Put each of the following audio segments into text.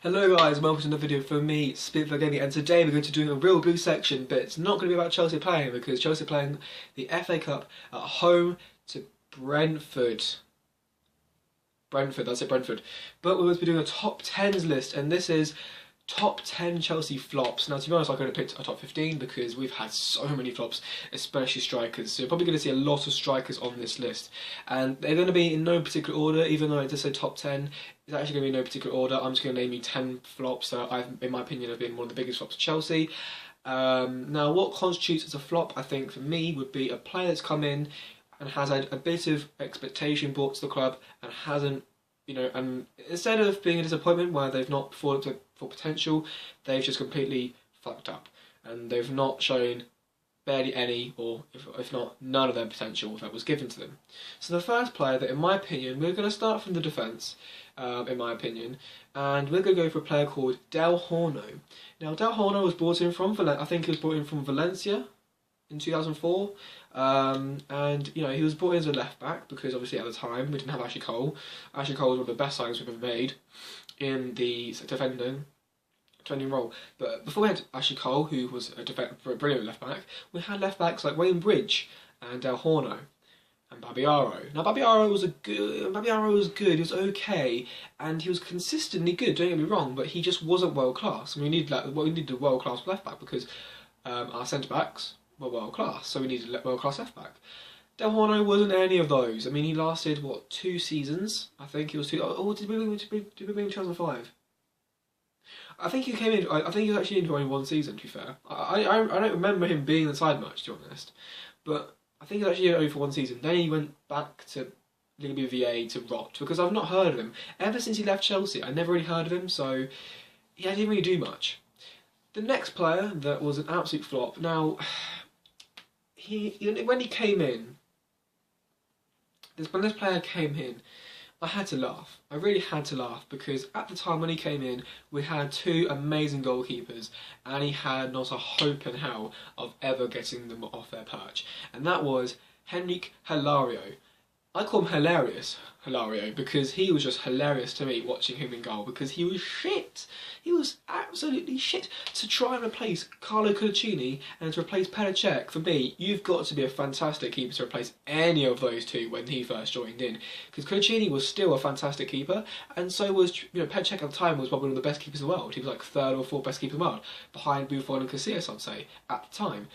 Hello guys, and welcome to another video from me, Spitfire Gaming, and today we're going to do a real blue section, but it's not going to be about Chelsea playing, because Chelsea are playing the FA Cup at home to Brentford. That's it, Brentford. But we're going to be doing a top 10s list, and this is top 10 Chelsea flops. Now, to be honest, I could have picked a top 15 because we've had so many flops, especially strikers. So you're probably going to see a lot of strikers on this list. And they're going to be in no particular order, even though it does say top 10. It's actually going to be in no particular order. I'm just going to name you 10 flops that in my opinion, have been one of the biggest flops of Chelsea. Now, what constitutes as a flop, I think, for me, would be a player that's come in and has had a bit of expectation brought to the club and hasn't, and instead of being a disappointment where they've not performed to full potential, they've just completely fucked up. And they've not shown barely any, or if not, none of their potential that was given to them. So the first player that, in my opinion, we're going to start from the defence, in my opinion, and we're going to go for a player called Del Horno. Now, Del Horno was brought in from, I think he was brought in from Valencia in 2004. And he was brought in as a left back because obviously at the time we didn't have Ashley Cole. Ashley Cole was one of the best signings we've ever made in the defending role. But before we had Ashley Cole, who was a brilliant left back, we had left backs like Wayne Bridge and Del Horno and Babiaro. Now Babiaro was good. He was okay, and he was consistently good. Don't get me wrong, but he just wasn't world class. And we needed a world class left back because our centre backs were world class, so we needed a world class left back. Del Horno wasn't any of those. I mean, he lasted what, 2 seasons? I think he was 2. Oh, did we bring him in 2005? I think he came in. I think he was actually in for only 1 season. To be fair, I don't remember him being in the side much, to be honest. But I think he was actually only for 1 season. Then he went back to Liga BBVA to rot because I've not heard of him ever since he left Chelsea. I never really heard of him, so he didn't really do much. The next player that was an absolute flop. Now, when he came in, when this player came in, I had to laugh. I really had to laugh because at the time when he came in, we had 2 amazing goalkeepers and he had not a hope in hell of ever getting them off their perch. And that was Henrik Hilario. I call him Hilario, because he was just hilarious to me watching him in goal because he was shit. He was absolutely shit. To try and replace Carlo Colaccini and to replace Petr Cech, for me, you've got to be a fantastic keeper to replace any of those 2 when he first joined in. Because Colaccini was still a fantastic keeper, and so was, Petr Cech at the time was probably one of the best keepers in the world. He was like 3rd or 4th best keeper in the world, behind Buffon and Casillas, I'd say, at the time.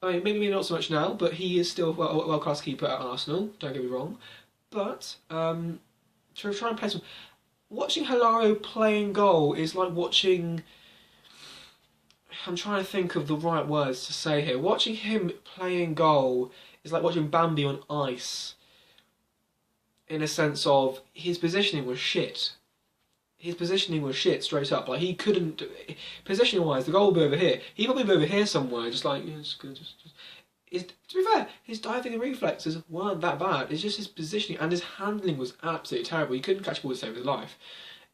I mean, maybe not so much now, but he is still a world-class keeper at Arsenal, don't get me wrong. But, to try and play some... Watching Hilario playing goal is like watching... I'm trying to think of the right words to say here. Watching him playing goal is like watching Bambi on ice. In a sense of, his positioning was shit. His positioning was shit, straight up. Like, he couldn't... Positioning-wise, the goal would be over here. He'd probably be over here somewhere, just like... to be fair, his diving and reflexes weren't that bad. It's just his positioning and his handling was absolutely terrible. He couldn't catch a ball to save his life.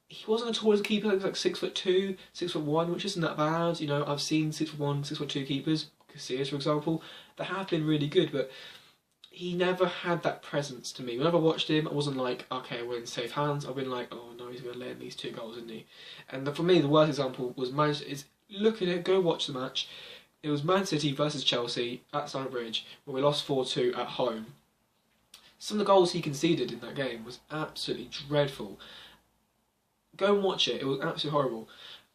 He wasn't at all as a keeper. He was like 6'2", 6'1", which isn't that bad. I've seen 6'1", 6'2" keepers, Casillas for example, that have been really good, but he never had that presence to me. Whenever I watched him, I wasn't like, okay, we're in safe hands. I've been like, oh no, he's going to let in these 2 goals, isn't he? And for me, the worst example was look at it, go watch the match. It was Man City versus Chelsea at Stamford Bridge, where we lost 4-2 at home. Some of the goals he conceded in that game was absolutely dreadful. Go and watch it, it was absolutely horrible.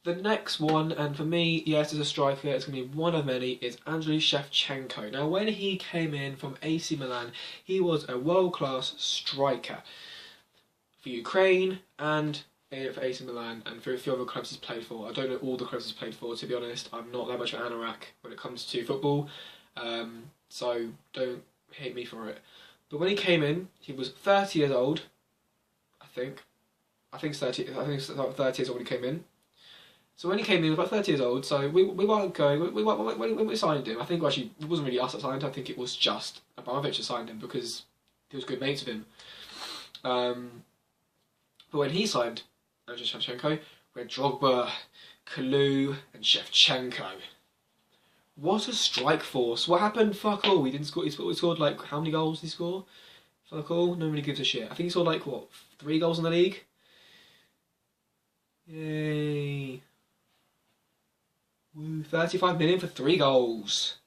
The next one, and for me, yes, as a striker, it's going to be one of many, is Andriy Shevchenko. Now, when he came in from AC Milan, he was a world-class striker for Ukraine and for AC Milan and for a few other clubs he's played for. I don't know all the clubs he's played for, to be honest. I'm not that much of an anorak when it comes to football, so don't hate me for it. But when he came in, he was 30 years old, I think. I think it's 30 years old when he came in. So when he came in, he was about 30 years old, so we weren't going, when we signed him, I think actually it wasn't really us that signed him, I think it was just Abramovich that signed him because he was good mates with him. But when he signed Andriy Shevchenko, we had Drogba, Kalou and Shevchenko. What a strike force. What happened? Fuck all. He didn't score. He scored like, how many goals did he score? Fuck all. Nobody gives a shit. I think he scored like, what, 3 goals in the league? Yay. Woo, 35 million for 3 goals.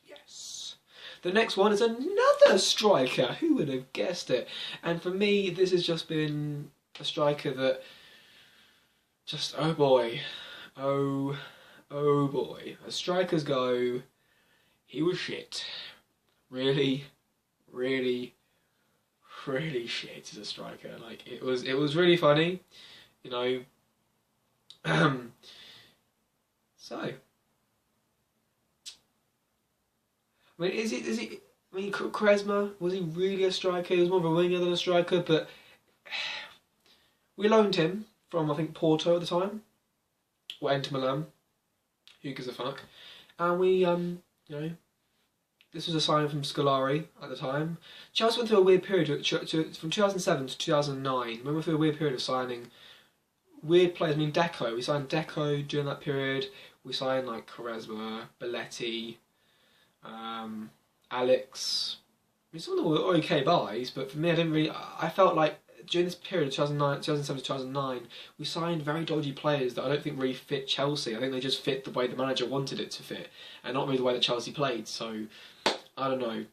Yes. The next one is another striker. Who would have guessed it? And for me, this has just been a striker that just, oh boy. Oh boy. As strikers go, he was shit. Really shit as a striker. Like, it was really funny, you know. So, I mean, is it? I mean, Quaresma, was he really a striker? He was more of a winger than a striker, but we loaned him from, I think, Porto at the time, or Inter Milan. Who gives a fuck? And we, you know, this was a signing from Scolari at the time. Chelsea went through a weird period from 2007 to 2009. We went through a weird period of signing weird players. I mean, Deco. We signed Deco during that period. We signed like Quaresma, Belletti, Alex. I mean, some of them were okay buys, but for me, I felt like during this period, 2007 to 2009, we signed very dodgy players that I don't think really fit Chelsea. I think they just fit the way the manager wanted it to fit, and not really the way that Chelsea played. So, I don't know.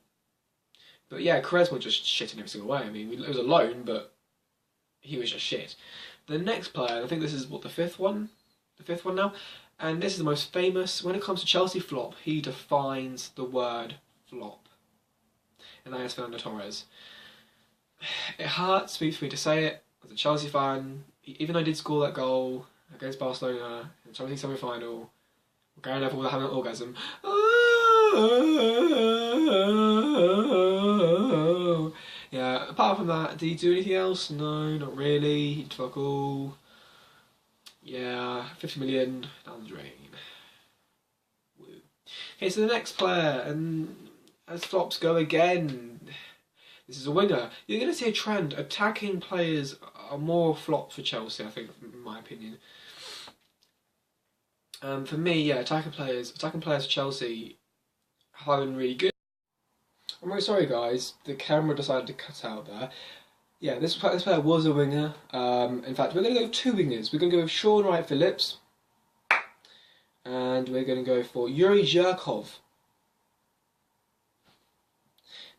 But yeah, Quaresma just shit in every single way. I mean, it was a loan, but he was just shit. The next player, I think this is, what, the fifth one? The fifth one now? And this is the most famous. When it comes to Chelsea flop, he defines the word flop. And that is Fernando Torres. It hurts for me to say it as a Chelsea fan. Even though I did score that goal against Barcelona in the Champions League semi-final, Gary Neville was having an orgasm. Yeah, apart from that, did he do anything else? No, not really. He did fuck all. Yeah, 50 million down the drain. Woo. Okay, so the next player, and as flops go again, this is a winger. You're going to see a trend. Attacking players are more flop for Chelsea, I think, in my opinion. For me, yeah, attacking players for Chelsea have been really good. I'm really sorry, guys. The camera decided to cut out there. Yeah, this player was a winger. In fact, we're going to go with 2 wingers. We're going to go with Shaun Wright-Phillips, and we're going to go for Yuri Zhirkov.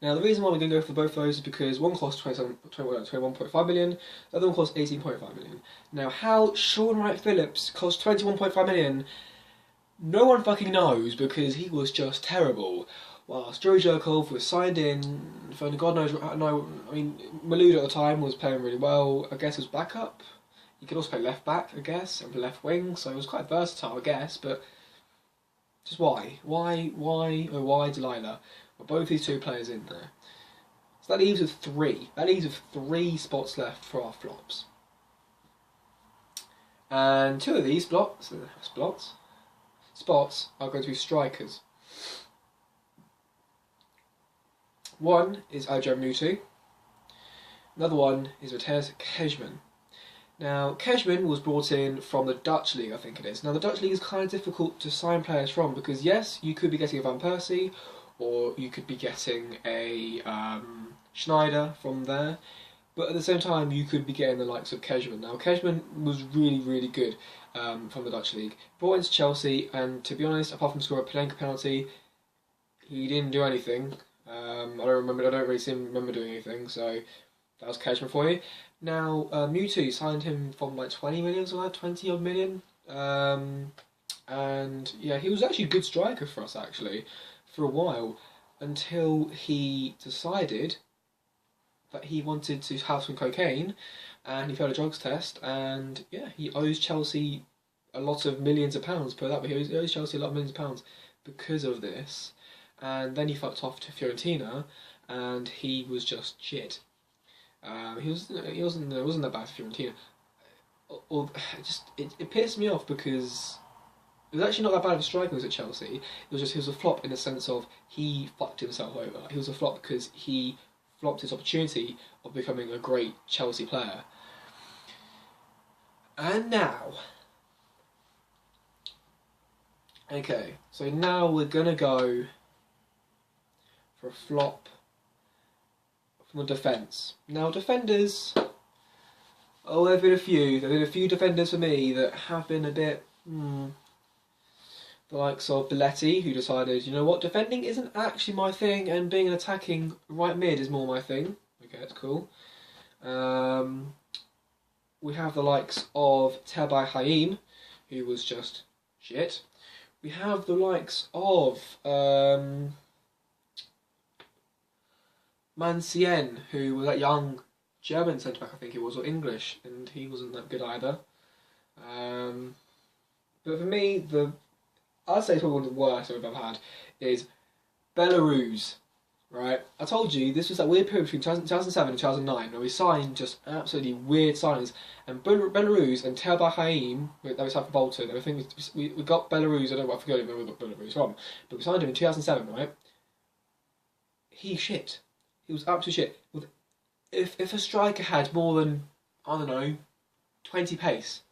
Now, the reason why we're going to go for both of those is because one cost 21.5 million, the other one cost 18.5 million. Now, how Shaun Wright-Phillips cost 21.5 million, no one fucking knows, because he was just terrible. Whilst Yuri Zhirkov was signed in for God knows, no, I mean, Malouda at the time was playing really well. I guess it was backup. He could also play left back, I guess, and left wing, so it was quite versatile, I guess, but just why? Why Delilah? Well, both these 2 players in there. So that leaves with 3. That leaves with 3 spots left for our flops. And 2 of these spots are going to be strikers. One is Adrian Mutu. Another one is Mateusz Kejman. Now, Kejman was brought in from the Dutch League, I think it is. Now, the Dutch League is kind of difficult to sign players from because, yes, you could be getting a Van Persie, or you could be getting a Schneider from there, but at the same time you could be getting the likes of Kejman. Now Kejman was really good from the Dutch League. Brought into Chelsea, and to be honest, apart from scoring a Panenka penalty, he didn't do anything. I don't really remember doing anything, so that was Kejman for you. Now Mutu signed him from like 20 million, something like 20 odd million. And yeah, he was actually a good striker for us actually, for a while, until he decided that he wanted to have some cocaine, and he failed a drugs test, and yeah, he owes Chelsea a lot of millions of pounds, put it that way. He owes Chelsea a lot of millions of pounds because of this, and then he fucked off to Fiorentina, and he was just shit. He wasn't that bad for Fiorentina. It pissed me off because it was actually not that bad of a striker who was at Chelsea. He was a flop in the sense of he fucked himself over. He was a flop because he flopped his opportunity of becoming a great Chelsea player. And now, okay, so now we're gonna go for a flop from the defence. Now, defenders, Oh, there've been a few. There've been a few defenders for me that have been a bit. The likes of Belletti, who decided, you know what, defending isn't actually my thing, and being an attacking right mid is more my thing. Okay, that's cool. We have the likes of Terbai Haim, who was just shit. We have the likes of Mancien, who was that young German centre back, I think it was, or English, and he wasn't that good either. But for me, I'd say probably one of the worst I've ever had is Belarus. Right, I told you this was that weird period between 2007 and 2009 where we signed just absolutely weird signings. And Belarus and Terbai Haim, that was for Bolton. I think we got Belarus. I forget where we got Belarus from, but we signed him in 2007. Right, he shit. He was absolute shit. If a striker had more than, I don't know, 20 pace,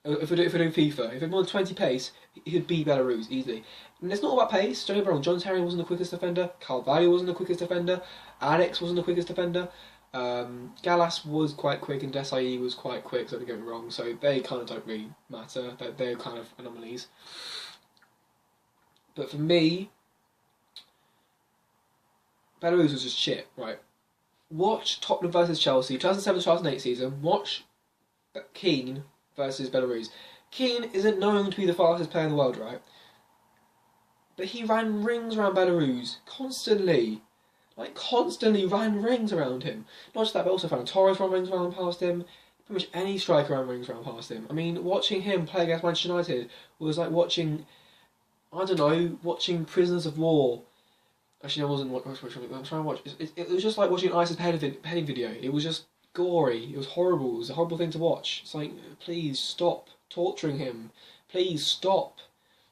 if we're doing FIFA, if he had more than 20 pace, he'd beat Belarus easily. And it's not about pace. Don't get me wrong. John Terry wasn't the quickest defender. Carvalho wasn't the quickest defender. Alex wasn't the quickest defender. Gallas was quite quick, and Desai was quite quick. So don't get me wrong. So they kind of don't really matter. They're kind of anomalies. But for me, Belarus was just shit. Right. Watch Tottenham versus Chelsea, 2007-2008 season. Watch Keane versus Belarus. Keane isn't known to be the fastest player in the world, right? But he ran rings around Belarus constantly. Like, constantly ran rings around him. Not just that, but also Ferran Torres ran rings around past him. Pretty much any striker ran rings around past him. I mean, watching him play against Manchester United was like watching, I don't know, watching Prisoners of War. Actually, I wasn't watching. I'm trying to watch. It was just like watching ISIS heading video. It was just gory. It was horrible. It was a horrible thing to watch. It's like, please stop torturing him. Please stop.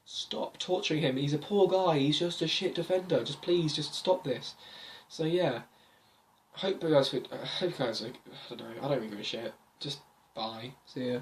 Stop torturing him. He's a poor guy. He's just a shit defender. Just please, just stop this. So yeah, I hope you guys. I don't know. I don't really give a shit. Just bye. See ya.